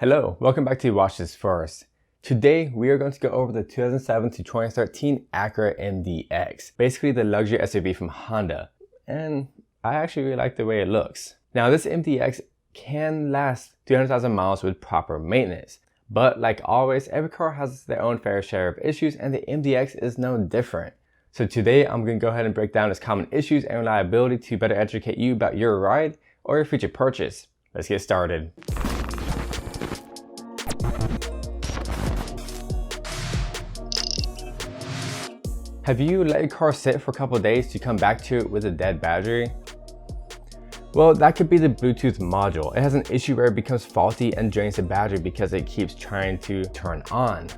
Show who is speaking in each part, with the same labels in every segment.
Speaker 1: Hello, welcome back to Watch This First. Today we are going to go over the 2007 to 2013 Acura MDX, basically the luxury SUV from Honda, and I actually really like the way it looks. Now this MDX can last 300,000 miles with proper maintenance, but like always, every car has their own fair share of issues and the MDX is no different. So today I'm going to go ahead and break down its common issues and reliability to better educate you about your ride or your future purchase. Let's get started. Have you let your car sit for a couple of days to come back to it with a dead battery? Well, that could be the Bluetooth module. It has an issue where it becomes faulty and drains the battery because it keeps trying to turn on.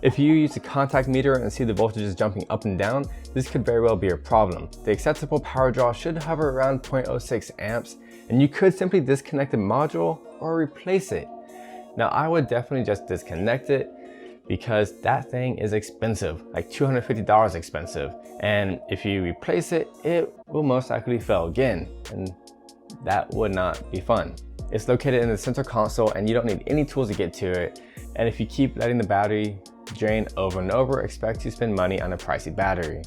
Speaker 1: If you use the contact meter and see the voltages jumping up and down, this could very well be a problem. The acceptable power draw should hover around 0.06 amps, and you could simply disconnect the module or replace it. Now, I would definitely just disconnect it, because that thing is expensive, like $250 expensive. And if you replace it, it will most likely fail again, and that would not be fun. It's located in the center console and you don't need any tools to get to it. And if you keep letting the battery drain over and over, expect to spend money on a pricey battery.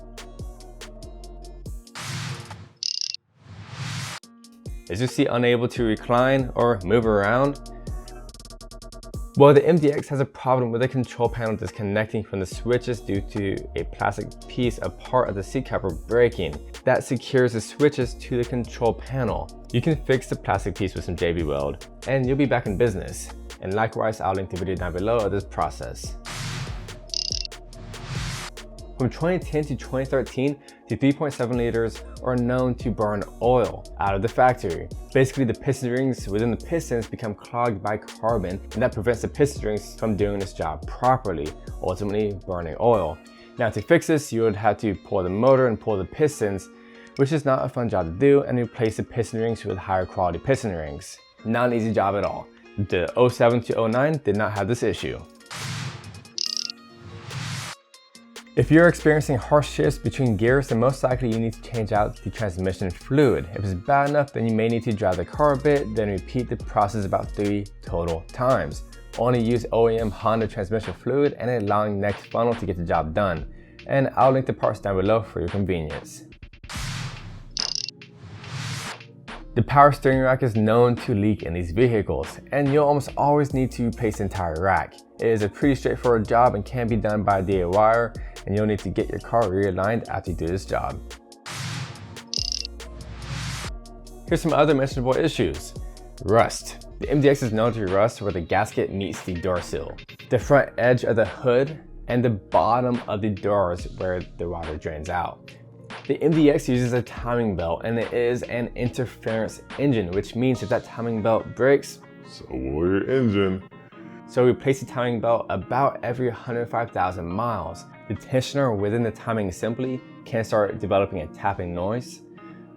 Speaker 1: Is your seat unable to recline or move around? Well, the MDX has a problem with the control panel disconnecting from the switches due to a plastic piece, a part of the seat cover breaking. That secures the switches to the control panel. You can fix the plastic piece with some JB Weld and you'll be back in business. And likewise, I'll link the video down below of this process. From 2010 to 2013, the 3.7 liters are known to burn oil out of the factory. Basically, the piston rings within the pistons become clogged by carbon, and that prevents the piston rings from doing its job properly, ultimately burning oil. Now, to fix this, you would have to pull the motor and pull the pistons, which is not a fun job to do, and replace the piston rings with higher quality piston rings. Not an easy job at all. The 07 to 09 did not have this issue. If you're experiencing harsh shifts between gears, then most likely you need to change out the transmission fluid. If it's bad enough, then you may need to drive the car a bit, then repeat the process about 3 total times. Only use OEM Honda transmission fluid and a long neck funnel to get the job done. And I'll link the parts down below for your convenience. The power steering rack is known to leak in these vehicles, and you'll almost always need to replace the entire rack. It is a pretty straightforward job and can be done by a DIYer, and you'll need to get your car realigned after you do this job. Here's some other mentionable issues. Rust. The MDX is known to rust where the gasket meets the door sill, the front edge of the hood, and the bottom of the doors where the water drains out. The MDX uses a timing belt, and it is an interference engine, which means if that timing belt breaks, so will your engine. So replace the timing belt about every 105,000 miles. The tensioner within the timing assembly can start developing a tapping noise.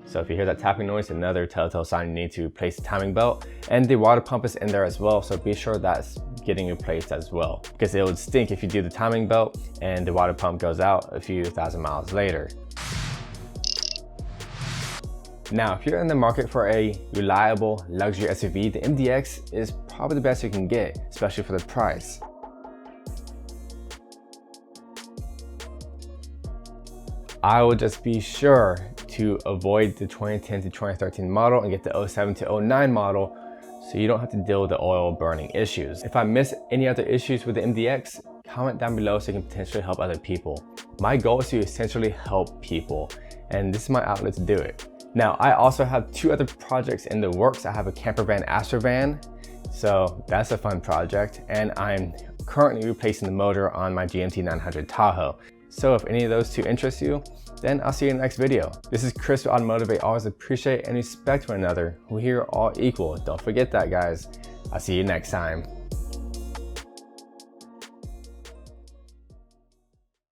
Speaker 1: So if you hear that tapping noise, another telltale sign you need to replace the timing belt. And the water pump is in there as well, so be sure that's getting replaced as well, because it would stink if you do the timing belt and the water pump goes out a few thousand miles later. Now, if you're in the market for a reliable luxury SUV, the MDX is probably the best you can get, especially for the price. I would just be sure to avoid the 2010 to 2013 model and get the 07 to 09 model so you don't have to deal with the oil burning issues. If I miss any other issues with the MDX, comment down below so you can potentially help other people. My goal is to essentially help people, and this is my outlet to do it. Now, I also have 2 other projects in the works. I have a camper van Astro van, so that's a fun project, and I'm currently replacing the motor on my GMT 900 Tahoe. So if any of those 2 interest you, then I'll see you in the next video. This is Chris with AutoMotivate. Always appreciate and respect one another. We're here all equal. Don't forget that, guys. I'll see you next time.